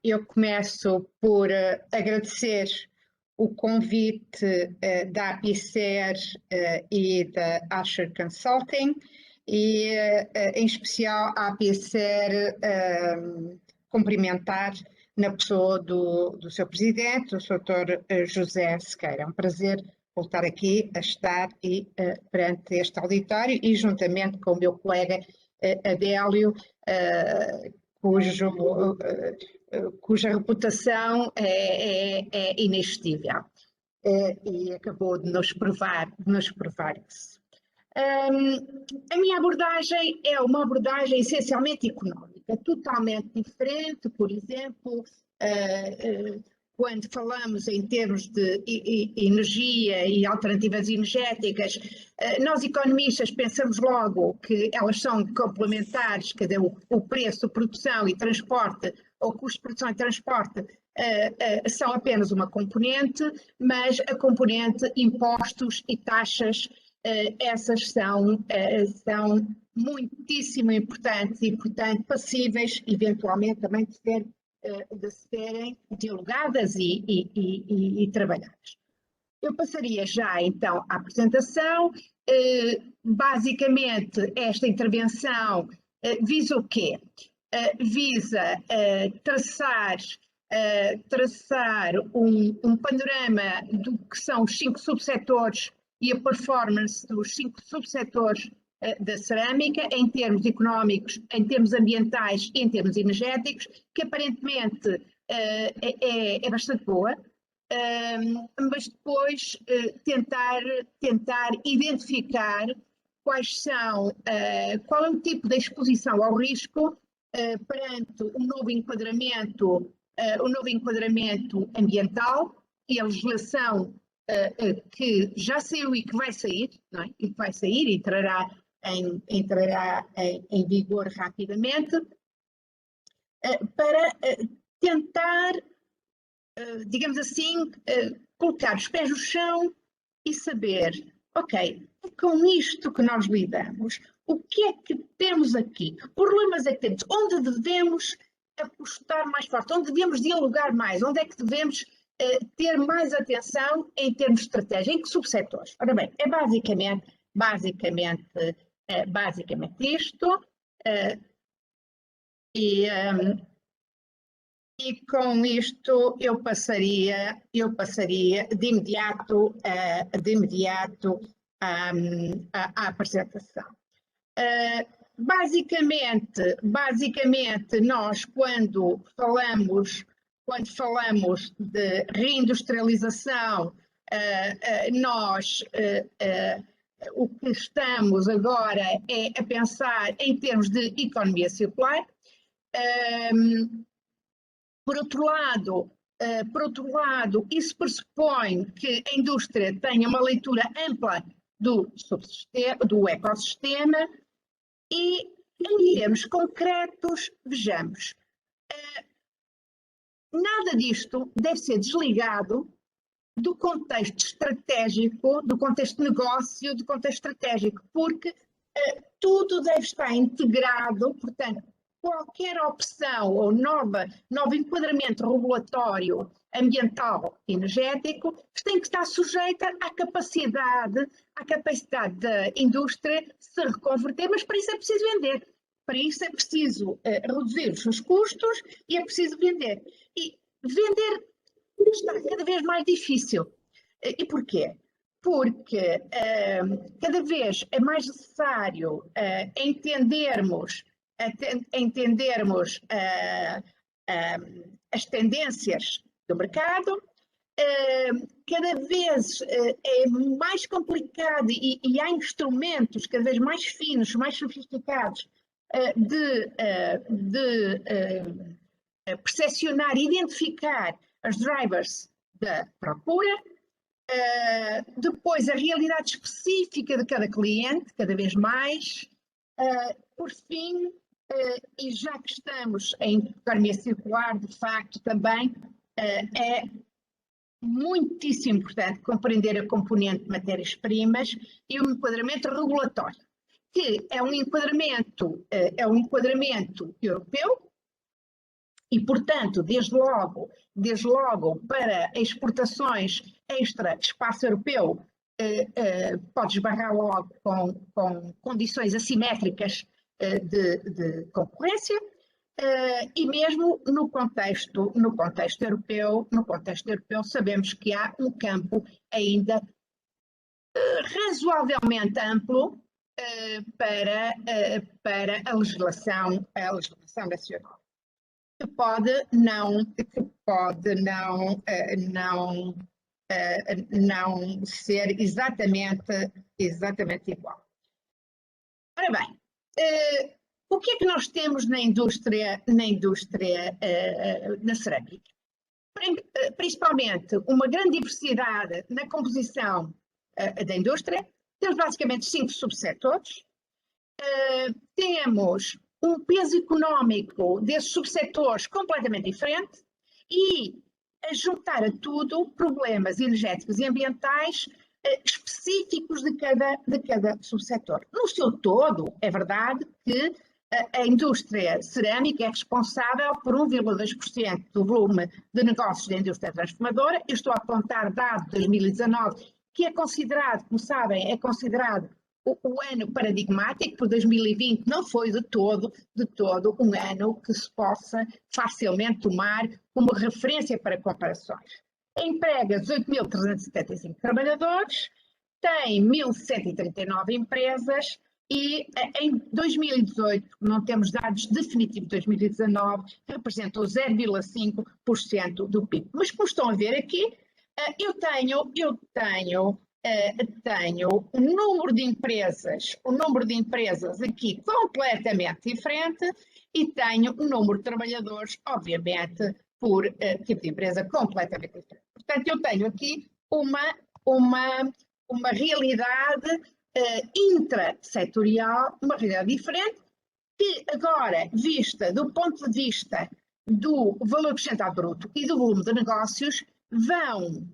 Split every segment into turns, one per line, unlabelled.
Eu começo por agradecer o convite da Apicer e da Asher Consulting e, em especial, a Apicer cumprimentar na pessoa do seu presidente, o Sr. José Sequeira. É um prazer voltar aqui a estar perante este auditório e juntamente com o meu colega Adélio, cuja reputação é inexistível e acabou de nos provar isso. A minha abordagem é uma abordagem essencialmente económica, totalmente diferente, por exemplo, quando falamos em termos de energia e alternativas energéticas, nós economistas pensamos logo que elas são complementares, quer dizer, o preço, produção e transporte, ou custo de produção e transporte, são apenas uma componente, mas a componente impostos e taxas, essas são muitíssimo importantes e, portanto, passíveis, eventualmente, também de serem dialogadas e trabalhadas. Eu passaria já, então, à apresentação. Basicamente, esta intervenção visa o quê? Visa traçar um panorama do que são os 5 subsetores e a performance dos 5 subsetores da cerâmica, em termos económicos, em termos ambientais e em termos energéticos, que aparentemente é bastante boa, mas depois tentar identificar qual é o tipo de exposição ao risco perante um novo enquadramento ambiental e a legislação que já saiu e que vai sair, não é? E que vai sair e entrará em vigor rapidamente, para tentar, digamos assim, colocar os pés no chão e saber, ok, é com isto que nós lidamos, o que é que temos aqui, que problemas é que temos, onde devemos apostar mais forte, onde devemos dialogar mais, onde é que devemos ter mais atenção em termos de estratégia, em que subsetores? Ora bem, é basicamente isto, e com isto eu passaria de imediato à apresentação. Basicamente, nós, quando falamos de reindustrialização, nós o que estamos agora é a pensar em termos de economia circular. Por outro lado, isso pressupõe que a indústria tenha uma leitura ampla do ecossistema e, em termos concretos, vejamos, nada disto deve ser desligado do contexto estratégico, do contexto de negócio, do contexto estratégico, porque tudo deve estar integrado, portanto, qualquer opção ou novo enquadramento regulatório ambiental e energético tem que estar sujeita à capacidade da indústria se reconverter, mas para isso é preciso vender. Para isso é preciso reduzir os seus custos e é preciso vender. E vender está cada vez mais difícil. E porquê? Porque cada vez é mais necessário entendermos as tendências do mercado, cada vez é mais complicado e há instrumentos cada vez mais finos, mais sofisticados de percepcionar e identificar as drivers da procura. Depois, a realidade específica de cada cliente, cada vez mais. Por fim, e já que estamos em economia circular, de facto, também é muitíssimo importante compreender a componente de matérias-primas e o enquadramento regulatório, que é um enquadramento europeu, E, portanto, desde logo para exportações extra-espaço europeu, pode esbarrar logo com condições assimétricas de concorrência, e mesmo no contexto europeu, sabemos que há um campo ainda razoavelmente amplo para a legislação nacional, que pode não ser exatamente igual. Ora bem, o que é que nós temos na indústria na cerâmica? Principalmente uma grande diversidade na composição da indústria. Temos basicamente 5 subsetores. Temos um peso económico desses subsetores completamente diferente e, a juntar a tudo, problemas energéticos e ambientais específicos de cada subsetor. No seu todo, é verdade que a indústria cerâmica é responsável por 1,2% do volume de negócios da indústria transformadora. Eu estou a apontar dado de 2019, que é considerado, como sabem, o ano paradigmático. Por 2020 não foi de todo um ano que se possa facilmente tomar como referência para comparações. Emprega 18.375 trabalhadores, tem 1.139 empresas e em 2018, não temos dados definitivos de 2019, representou 0,5% do PIB. Mas como estão a ver aqui, eu tenho um número de empresas aqui completamente diferente e tenho um número de trabalhadores, obviamente, por tipo de empresa completamente diferente. Portanto, eu tenho aqui uma realidade intrasetorial, uma realidade diferente, que agora, vista do ponto de vista do valor acrescentado bruto e do volume de negócios, vão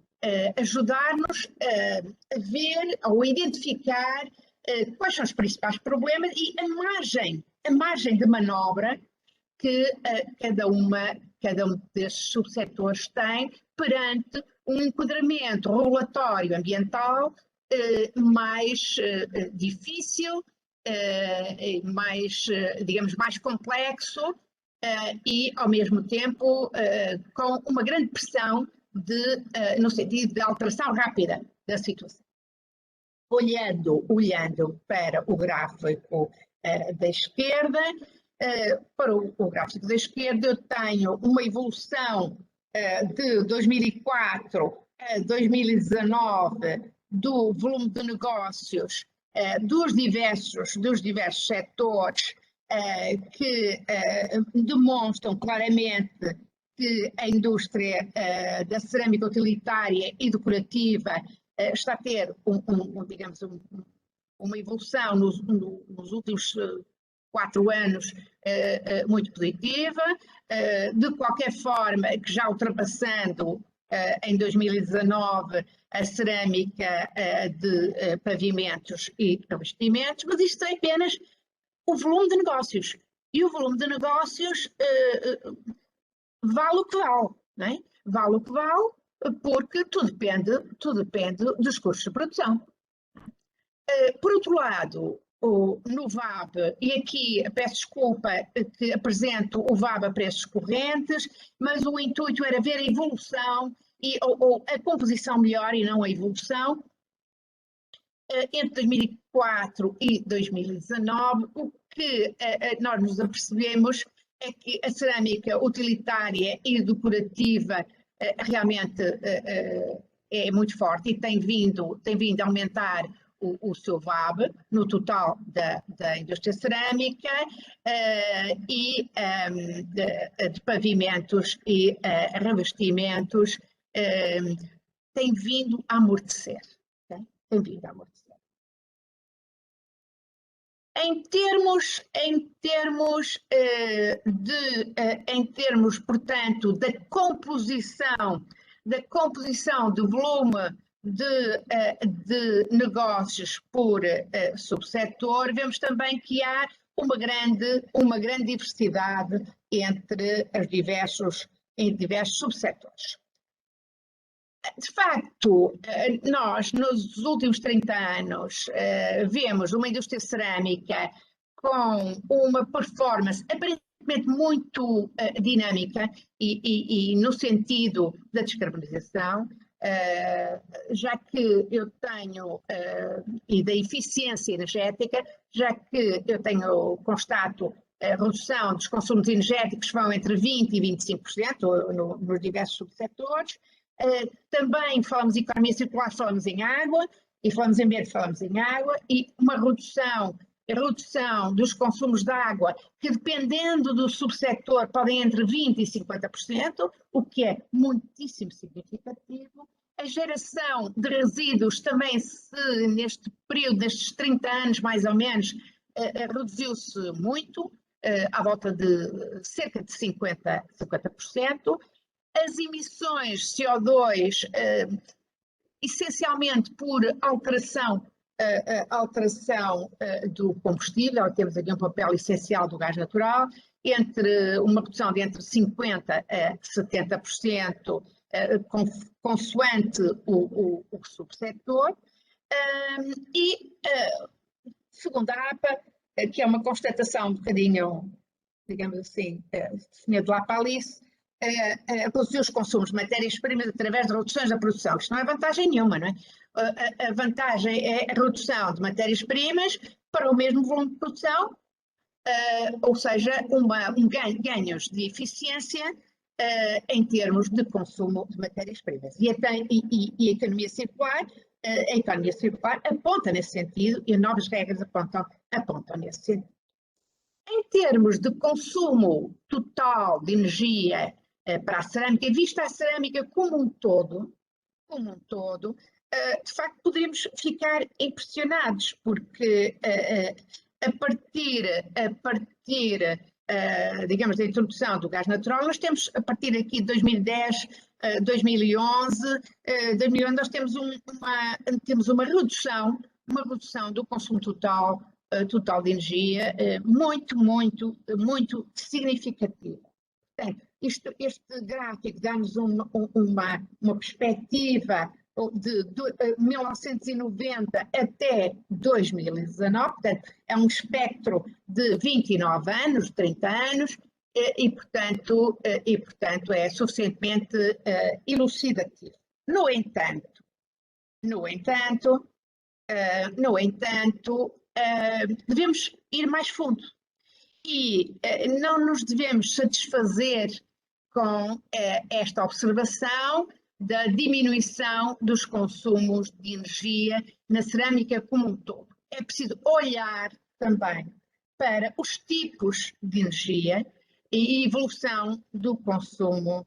ajudar-nos a ver ou identificar quais são os principais problemas e a margem de manobra que cada um destes subsetores tem perante um enquadramento regulatório ambiental mais difícil, digamos, mais complexo e, ao mesmo tempo, com uma grande pressão no sentido de alteração rápida da situação. Olhando para o gráfico da esquerda, eu tenho uma evolução de 2004 a 2019 do volume de negócios dos diversos setores que demonstram claramente que a indústria da cerâmica utilitária e decorativa está a ter uma evolução nos últimos 4 anos muito positiva. De qualquer forma, que já ultrapassando em 2019 a cerâmica de pavimentos e revestimentos, mas isto é apenas o volume de negócios. E o volume de negócios vale o que vale, não é? Vale o que vale, porque tudo depende dos custos de produção. Por outro lado, no VAB, e aqui peço desculpa que apresento o VAB a preços correntes, mas o intuito era ver a evolução ou a composição melhor e não a evolução. Entre 2004 e 2019, o que nós nos apercebemos é que a cerâmica utilitária e decorativa realmente é muito forte e tem vindo a aumentar o seu VAB no total da indústria cerâmica e de pavimentos e revestimentos tem vindo a amortecer. Tem vindo a amortecer. Em termos, portanto, da composição do volume de negócios por subsetor, vemos também que há uma grande diversidade entre os diversos subsetores. De facto, nós, nos últimos 30 anos, vemos uma indústria cerâmica com uma performance aparentemente muito dinâmica e no sentido da descarbonização, já que eu tenho, e da eficiência energética, já que eu constato a redução dos consumos energéticos vão entre 20% e 25% nos diversos subsetores. Também falamos em economia circular, falamos em água, e falamos em ambiente, falamos em água, e uma redução dos consumos de água, que dependendo do subsetor podem entre 20% e 50%, o que é muitíssimo significativo. A geração de resíduos também, neste período, destes 30 anos mais ou menos, reduziu-se muito, à volta de cerca de 50%. As emissões CO2, essencialmente por alteração do combustível, temos aqui um papel essencial do gás natural, entre uma redução de entre 50% a 70%, consoante o subsetor, e segundo a APA, que é uma constatação um bocadinho, digamos assim, definida de lá para Alice, reduzir os consumos de matérias-primas através de reduções da produção. Isto não é vantagem nenhuma, não é? A vantagem é a redução de matérias-primas para o mesmo volume de produção, ou seja, ganhos de eficiência em termos de consumo de matérias-primas. E a economia circular aponta nesse sentido e novas regras apontam nesse sentido. Em termos de consumo total de energia para a cerâmica, vista a cerâmica como um todo, de facto poderíamos ficar impressionados, porque a partir digamos, da introdução do gás natural, nós temos, a partir aqui de 2010, 2011, nós temos uma redução do consumo total de energia muito significativa. Portanto, este gráfico dá-nos uma perspectiva de 1990 até 2019, portanto, é um espectro de 29 anos, 30 anos, e portanto é suficientemente elucidativo. No entanto, devemos ir mais fundo e não nos devemos satisfazer com esta observação da diminuição dos consumos de energia na cerâmica como um todo. É preciso olhar também para os tipos de energia e evolução do consumo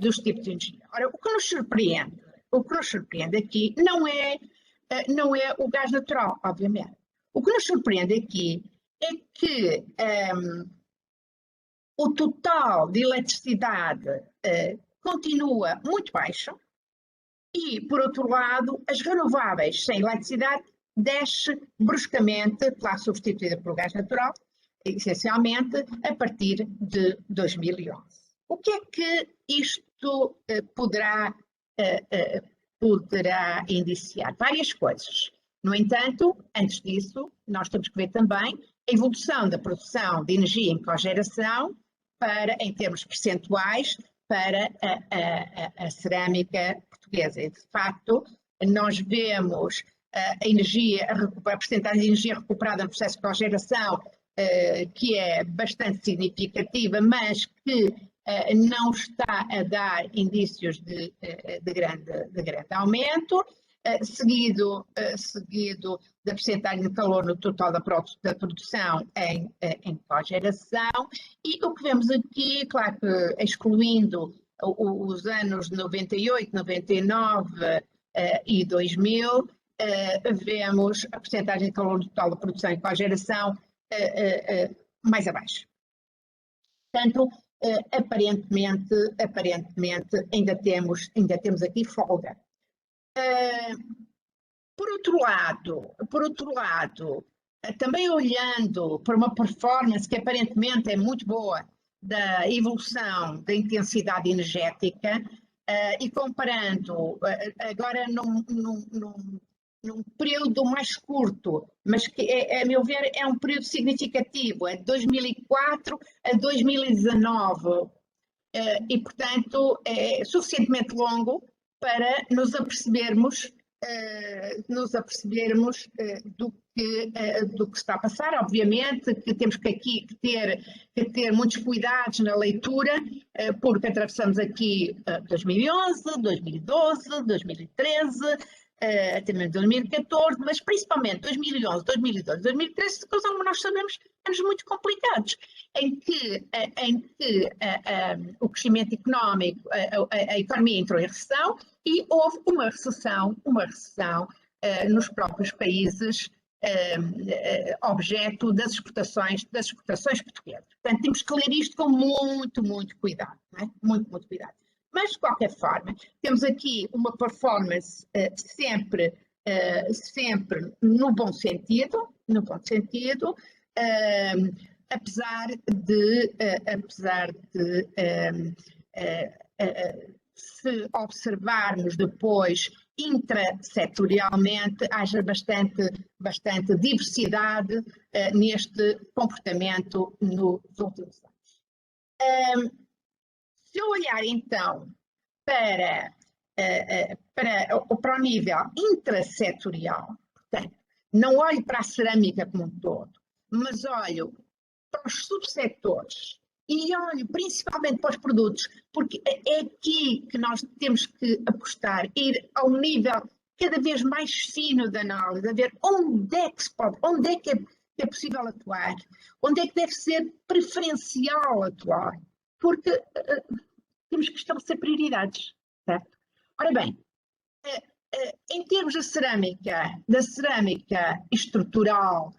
dos tipos de energia. Ora, o que nos surpreende aqui não é o gás natural, obviamente. O que nos surpreende aqui é que o total de eletricidade continua muito baixo e, por outro lado, as renováveis sem eletricidade desce bruscamente, claro, substituída pelo gás natural, essencialmente a partir de 2011. O que é que isto poderá indiciar? Várias coisas. No entanto, antes disso, nós temos que ver também a evolução da produção de energia em cogeração em termos percentuais, para a cerâmica portuguesa. E, de facto, nós vemos a percentagem de energia recuperada no processo de cogeração, que é bastante significativa, mas que não está a dar indícios de grande aumento, seguido da percentagem de calor no total da produção em cogeração. E o que vemos aqui, claro que excluindo os anos de 98, 99 e 2000, vemos a percentagem de calor no total da produção em cogeração mais abaixo. Portanto, aparentemente ainda temos aqui folga. Por outro lado, também olhando para uma performance que aparentemente é muito boa da evolução da intensidade energética e comparando agora num período mais curto, mas que, a meu ver, é um período significativo, é de 2004 a 2019, e, portanto, é suficientemente longo para nos apercebermos do que está a passar. Obviamente que temos que aqui ter muitos cuidados na leitura, porque atravessamos aqui 2011, 2012, 2013, até mesmo 2014, mas principalmente 2011, 2012, 2013, que como nós sabemos, anos muito complicados, em que o crescimento económico, a economia entrou em recessão e houve uma recessão nos próprios países objeto das exportações portuguesas. Portanto, temos que ler isto com muito cuidado, não é? Muito cuidado. Mas, de qualquer forma, temos aqui uma performance sempre no bom sentido, apesar de se observarmos depois intrasetorialmente, haja bastante diversidade neste comportamento nos últimos anos. Se eu olhar então para o nível intrasetorial, portanto, não olho para a cerâmica como um todo, mas olho para os subsetores e olho principalmente para os produtos, porque é aqui que nós temos que apostar, ir ao nível cada vez mais fino da análise, a ver onde é que é possível atuar, onde é que deve ser preferencial atuar, porque temos que estabelecer prioridades, certo? Ora bem, em termos da cerâmica estrutural,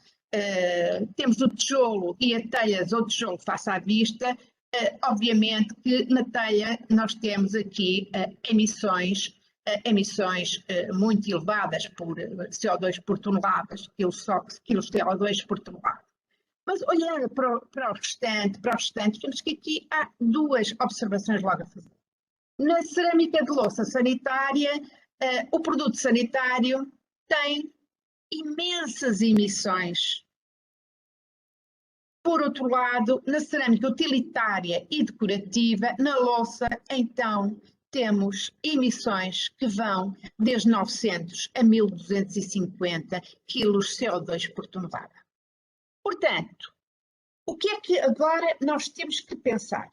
temos o tijolo e a telha ou tijolo face à vista. Obviamente que na telha nós temos aqui emissões muito elevadas por CO2 por toneladas, quilos de CO2 por tonelada. Mas olhando para o restante, temos que aqui há duas observações logo a fazer. Na cerâmica de louça sanitária, o produto sanitário tem imensas emissões. Por outro lado, na cerâmica utilitária e decorativa, na louça, então, temos emissões que vão desde 900 a 1250 kg CO2 por tonelada. Portanto, o que é que agora nós temos que pensar?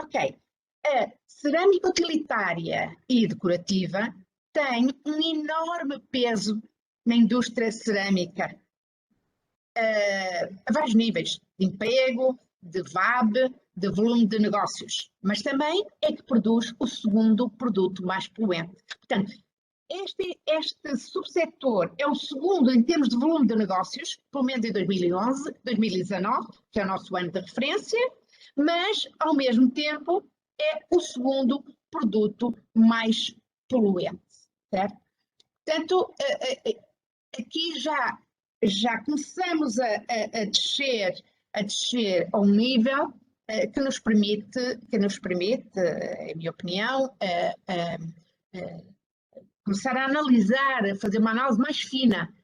Ok, a cerâmica utilitária e decorativa tem um enorme peso na indústria cerâmica, a vários níveis, de emprego, de VAB, de volume de negócios, mas também é que produz o segundo produto mais poluente. Portanto, este subsetor é o segundo em termos de volume de negócios, pelo menos em 2011, 2019, que é o nosso ano de referência, mas, ao mesmo tempo, é o segundo produto mais poluente, certo? Portanto, aqui já começamos a descer a um nível que nos permite, em minha opinião, começar a analisar, a fazer uma análise mais fina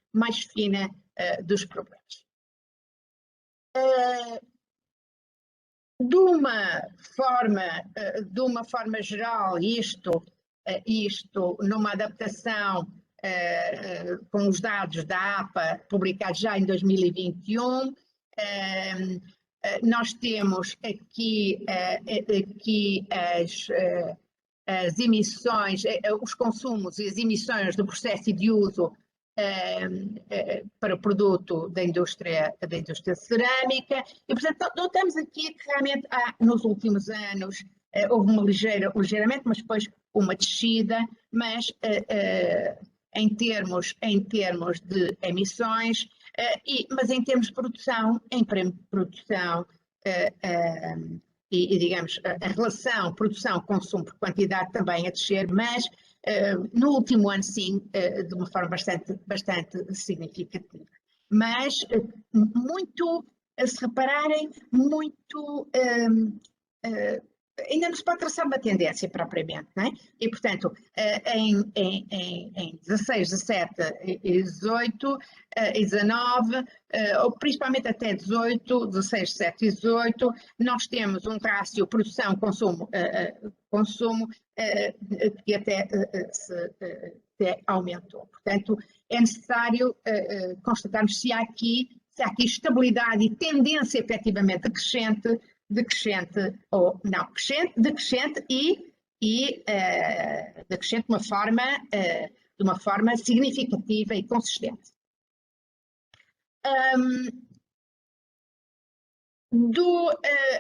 dos problemas. De uma forma geral, isto numa adaptação com os dados da APA publicados já em 2021, nós temos aqui as emissões, os consumos e as emissões do processo e de uso para o produto da indústria cerâmica, e portanto notamos aqui que realmente nos últimos anos houve ligeiramente, mas depois uma descida, mas em termos de emissões, mas em termos de produção, e digamos, a relação produção-consumo por quantidade também a descer, mas no último ano sim, de uma forma bastante significativa. mas muito, se repararem, muito ainda não se pode traçar uma tendência propriamente, não é? E, portanto, em 16, 17 e 18 e 19, ou principalmente até 18, 16, 17 e 18, nós temos um rácio produção-consumo consumo, que até aumentou. Portanto, é necessário constatarmos se há aqui estabilidade e tendência efetivamente decrescente ou não, decrescente e decrescente de uma forma significativa e consistente.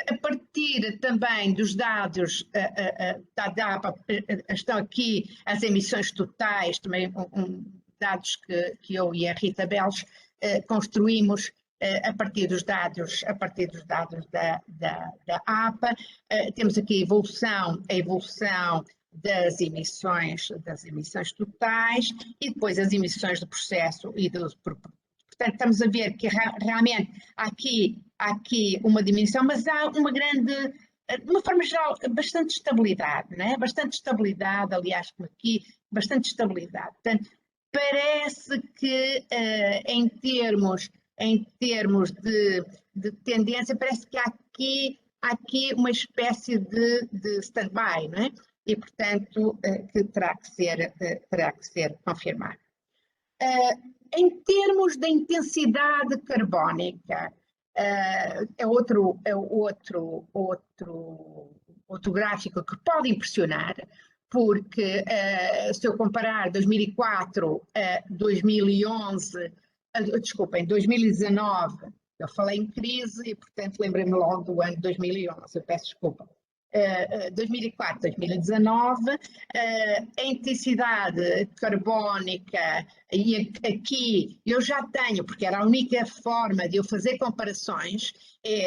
A partir também dos dados da DAPA, estão aqui as emissões totais, também dados que eu e a Rita Belos construímos a partir dos dados da APA. Temos aqui a evolução das emissões totais e depois as emissões do processo e do. Portanto, estamos a ver que realmente há aqui uma diminuição, mas há uma grande, de uma forma geral, bastante estabilidade, não é? Bastante estabilidade, aliás, aqui, bastante estabilidade. Portanto, parece que em termos de tendência, parece que há aqui uma espécie de stand-by, não é? E, portanto, que terá que ser confirmado. Em termos da intensidade carbónica, é outro gráfico que pode impressionar, porque se eu comparar 2004 a 2011, desculpem, 2019, eu falei em crise e, portanto, lembrei-me logo do ano 2011, eu peço desculpa. 2004, 2019, a intensidade carbónica, e aqui eu já tenho, porque era a única forma de eu fazer comparações,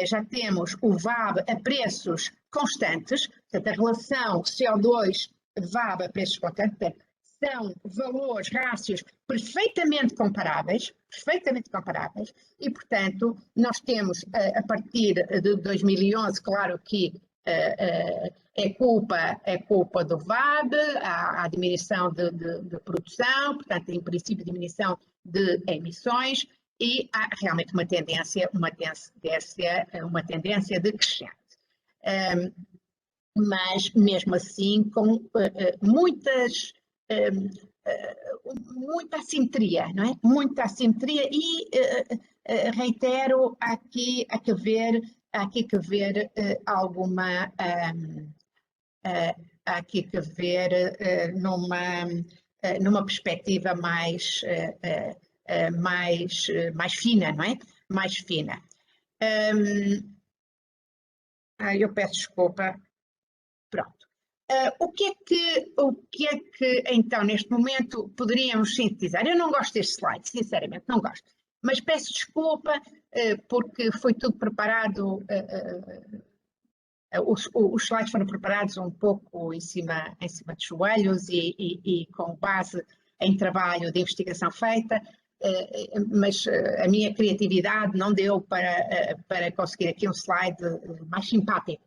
já temos o VAB a preços constantes, portanto a relação CO2-VAB a preços constantes, são valores, rácios perfeitamente comparáveis, e portanto nós temos a partir de 2011, claro que é culpa do VAB, há diminuição de produção, portanto, em princípio, diminuição de emissões, e há realmente uma tendência decrescente. Mas, mesmo assim, com muita assimetria, não é? Muita assimetria e, reitero, há aqui que ver alguma, há aqui que ver numa perspectiva mais fina, não é? Mais fina. Eu peço desculpa. Pronto. O que é que então neste momento poderíamos sintetizar? Eu não gosto deste slide, sinceramente, não gosto. Mas peço desculpa porque foi tudo preparado, os slides foram preparados um pouco em cima de joelhos e com base em trabalho de investigação feita, mas a minha criatividade não deu para conseguir aqui um slide mais simpático.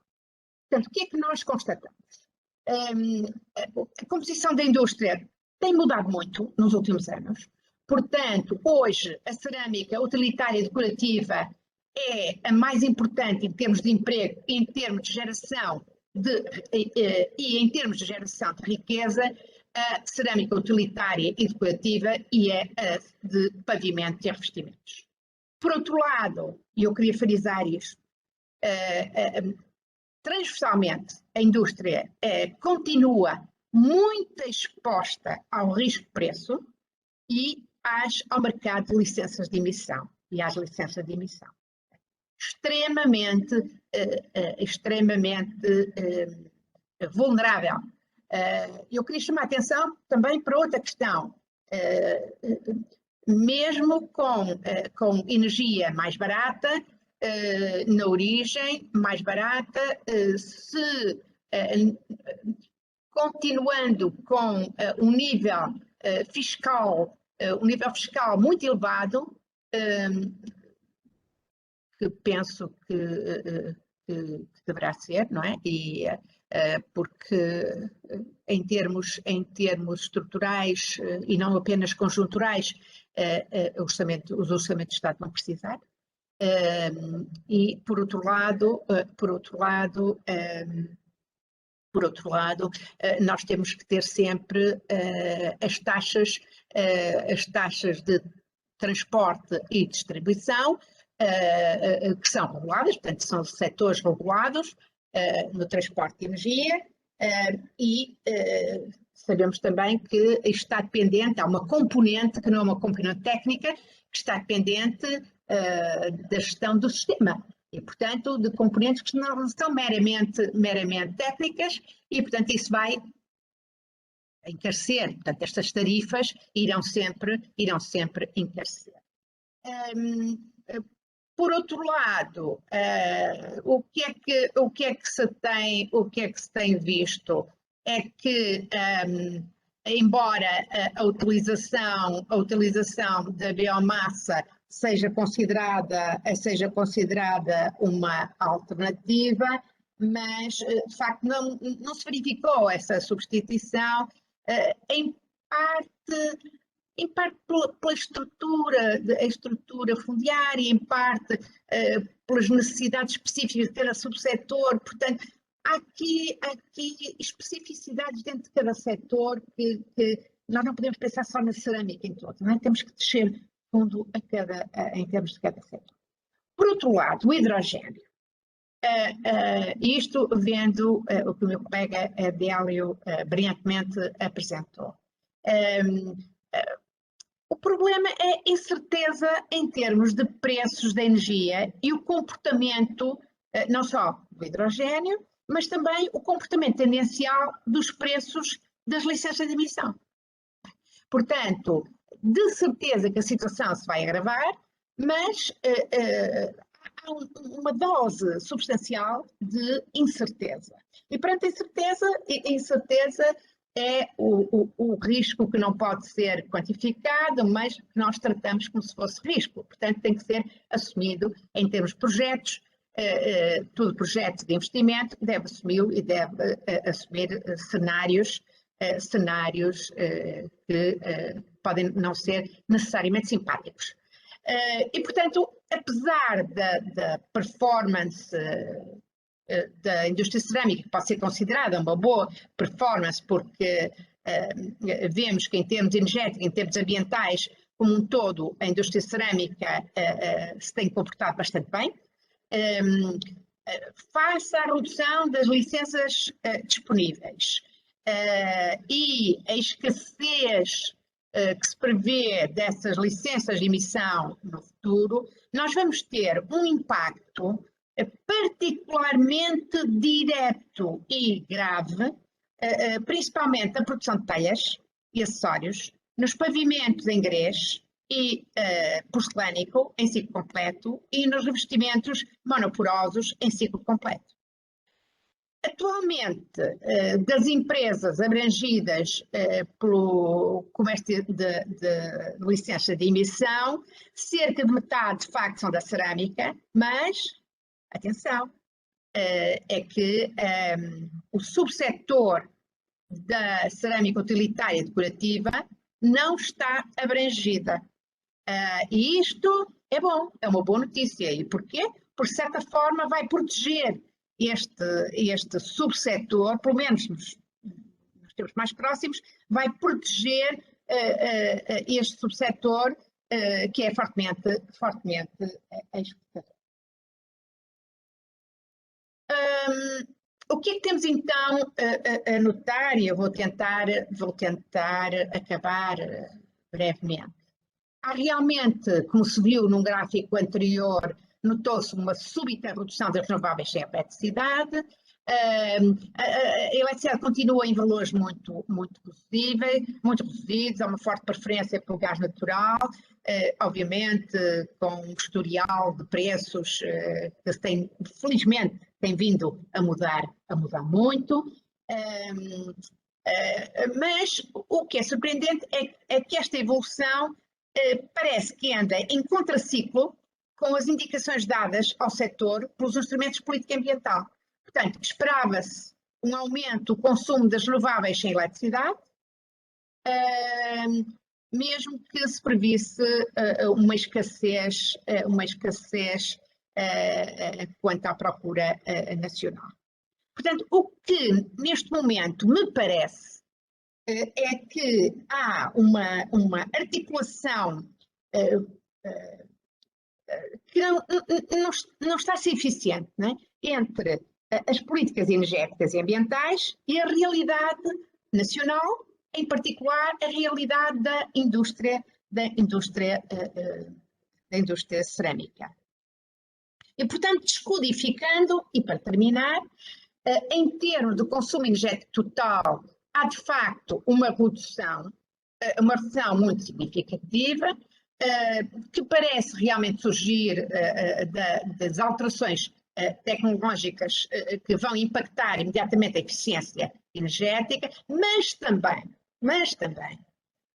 Portanto, o que é que nós constatamos? A composição da indústria tem mudado muito nos últimos anos. Portanto, hoje a cerâmica utilitária e decorativa é a mais importante em termos de emprego, em termos de geração e em termos de geração de riqueza, a cerâmica utilitária e decorativa e a de pavimento e revestimentos. Por outro lado, e eu queria frisar isto, transversalmente a indústria continua muito exposta ao risco de preço e ao mercado de licenças de emissão e às licenças de emissão. Extremamente vulnerável. Eu queria chamar a atenção também para outra questão. Mesmo com energia mais barata, na origem, mais barata, continuando com um nível fiscal muito elevado, que penso que deverá ser, não é? E, porque em termos estruturais e não apenas conjunturais, os orçamentos de Estado vão precisar. E por outro lado, nós temos que ter sempre as taxas de transporte e distribuição que são reguladas, portanto são setores regulados no transporte de energia e sabemos também que está dependente, há uma componente que não é uma componente técnica, que está dependente da gestão do sistema. E, portanto, de componentes que não são meramente técnicas e, portanto, isso vai encarecer. Portanto, estas tarifas irão sempre encarecer. Por outro lado, o que é que se tem visto é que, embora a utilização da biomassa seja considerada uma alternativa, mas de facto não se verificou essa substituição, em parte pela estrutura fundiária, em parte pelas necessidades específicas de cada subsetor. Portanto, há aqui especificidades dentro de cada setor que nós não podemos pensar só na cerâmica em todo, não é? Temos que descer fundo em termos de cada setor. Por outro lado, o hidrogênio. Isto vendo o que o meu colega Délio brilhantemente apresentou. O problema é incerteza em termos de preços da energia e o comportamento, não só do hidrogênio, mas também o comportamento tendencial dos preços das licenças de emissão. Portanto, de certeza que a situação se vai agravar, mas há uma dose substancial de incerteza. E perante a incerteza é o risco que não pode ser quantificado, mas que nós tratamos como se fosse risco. Portanto, tem que ser assumido em termos de projetos. Todo projeto de investimento deve assumi-lo e deve assumir cenários que podem não ser necessariamente simpáticos. E, portanto, apesar da performance da indústria cerâmica, que pode ser considerada uma boa performance, porque vemos que em termos energéticos, em termos ambientais, como um todo, a indústria cerâmica se tem comportado bastante bem, face à redução das licenças disponíveis e a escassez que se prevê dessas licenças de emissão no futuro, nós vamos ter um impacto particularmente direto e grave, principalmente na produção de telhas e acessórios, nos pavimentos em grés e porcelânico em ciclo completo e nos revestimentos monoporosos em ciclo completo. Atualmente, das empresas abrangidas pelo comércio de licença de emissão, cerca de metade de facto são da cerâmica, mas, atenção, é que o subsetor da cerâmica utilitária e decorativa não está abrangida. E isto é bom, é uma boa notícia. E porquê? Por certa forma vai proteger este subsetor, pelo menos nos tempos mais próximos, vai proteger este subsetor que é fortemente exportador. O que é que temos então a notar, e eu vou tentar acabar brevemente. Há realmente, como se viu num gráfico anterior, notou-se uma súbita redução das renováveis sem eletricidade. A eletricidade continua em valores muito reduzidos, há uma forte preferência pelo gás natural, obviamente com um historial de preços que felizmente tem vindo a mudar muito. Mas o que é surpreendente é que esta evolução parece que anda em contraciclo com as indicações dadas ao setor pelos instrumentos de política ambiental. Portanto, esperava-se um aumento do consumo das renováveis em eletricidade, mesmo que se previsse uma escassez quanto à procura nacional. Portanto, o que neste momento me parece é que há uma articulação que não está a ser eficiente, não é? Entre as políticas energéticas e ambientais e a realidade nacional, em particular a realidade da indústria cerâmica. E, portanto, descodificando, e para terminar, em termos de consumo energético total, há de facto uma redução muito significativa, que parece realmente surgir das alterações tecnológicas que vão impactar imediatamente a eficiência energética, mas também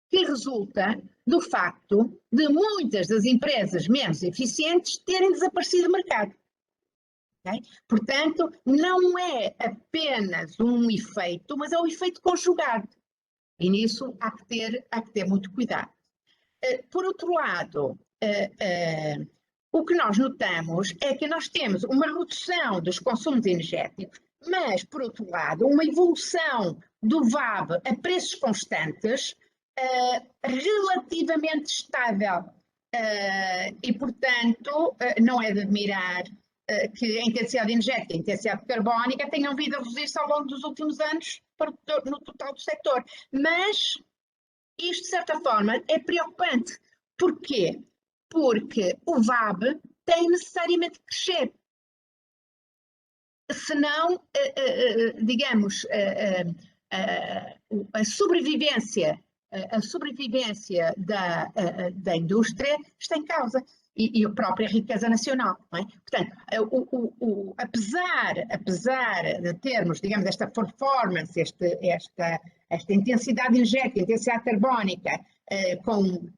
que resulta do facto de muitas das empresas menos eficientes terem desaparecido do mercado. Okay? Portanto, não é apenas um efeito, mas é um efeito conjugado. E nisso há que ter muito cuidado. Por outro lado, o que nós notamos é que nós temos uma redução dos consumos energéticos, mas, por outro lado, uma evolução do VAB a preços constantes, relativamente estável. E, portanto, não é de admirar que a intensidade energética e a intensidade carbónica tenham vindo a reduzir-se ao longo dos últimos anos no total do setor. Mas isto, de certa forma, é preocupante. Porquê? Porque o VAB tem necessariamente que crescer. Senão, digamos, a sobrevivência da indústria está em causa. E a própria riqueza nacional. Não é? Portanto, apesar de termos, digamos, esta performance, esta intensidade energética, intensidade carbónica,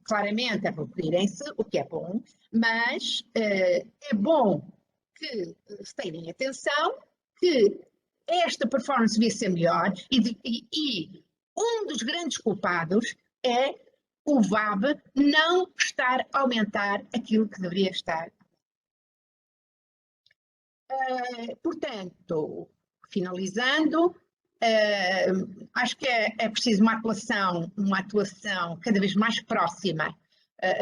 claramente a repetirem-se, o que é bom, mas é bom que se tenham atenção que esta performance devia ser melhor e um dos grandes culpados é o VAB não estar a aumentar aquilo que deveria estar. Portanto, finalizando, acho que é preciso uma atuação cada vez mais próxima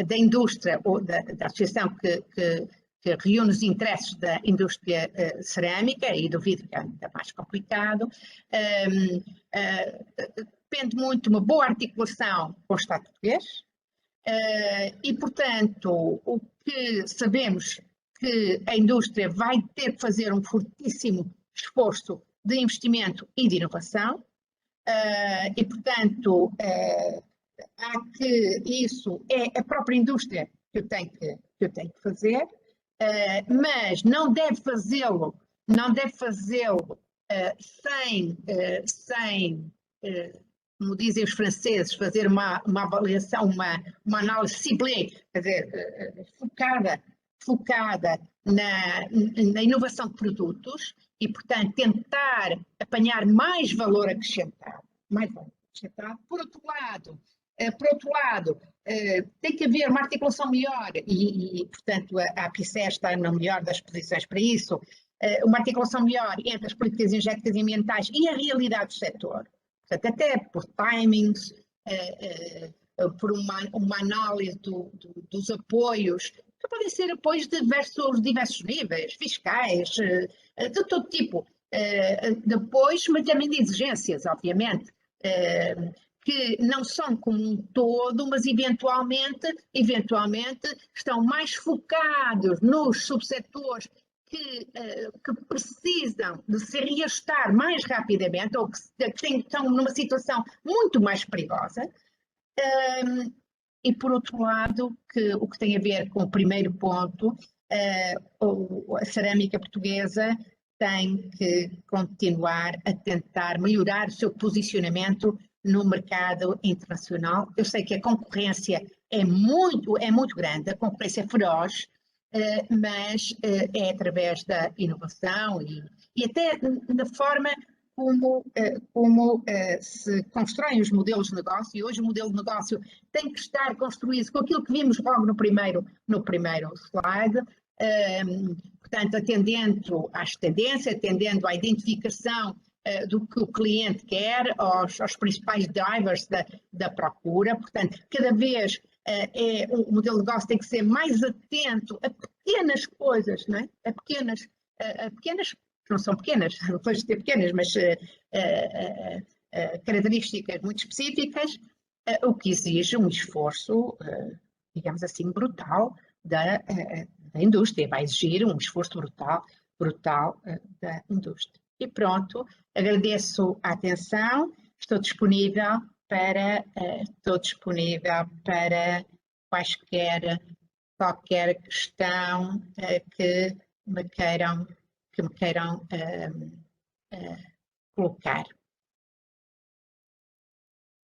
da indústria ou da associação que reúne os interesses da indústria cerâmica e do vidro, que é ainda mais complicado. Depende muito de uma boa articulação com o Estado português e, portanto, o que sabemos que a indústria vai ter que fazer um fortíssimo esforço de investimento e de inovação e, portanto, há que isso é a própria indústria que eu tenho que fazer, mas não deve fazê-lo sem como dizem os franceses, fazer uma avaliação, uma análise ciblée, quer dizer, focada na inovação de produtos e, portanto, tentar apanhar mais valor acrescentado. Por outro lado, tem que haver uma articulação melhor e portanto, a APICER está na melhor das posições para isso, uma articulação melhor entre as políticas energéticas e ambientais e a realidade do setor. Portanto, até por timings, por uma análise dos apoios, que podem ser apoios de diversos níveis, fiscais, de todo tipo, de apoios, mas também de exigências, obviamente, que não são como um todo, mas eventualmente estão mais focados nos subsetores que precisam de se reajustar mais rapidamente ou que estão numa situação muito mais perigosa. E, por outro lado, o que tem a ver com o primeiro ponto, a cerâmica portuguesa tem que continuar a tentar melhorar o seu posicionamento no mercado internacional. Eu sei que a concorrência é muito grande, a concorrência é feroz, mas é através da inovação e até da forma como se constroem os modelos de negócio, e hoje o modelo de negócio tem que estar construído com aquilo que vimos logo no primeiro slide, portanto, atendendo às tendências, atendendo à identificação do que o cliente quer, aos principais drivers da procura, portanto, cada vez o modelo de negócio tem que ser mais atento a pequenas coisas, não é? A pequenas, não são pequenas, depois de ter pequenas, mas características muito específicas, o que exige um esforço, digamos assim, brutal da indústria, vai exigir um esforço brutal da indústria. E pronto, agradeço a atenção, estou disponível para qualquer questão que me queiram colocar.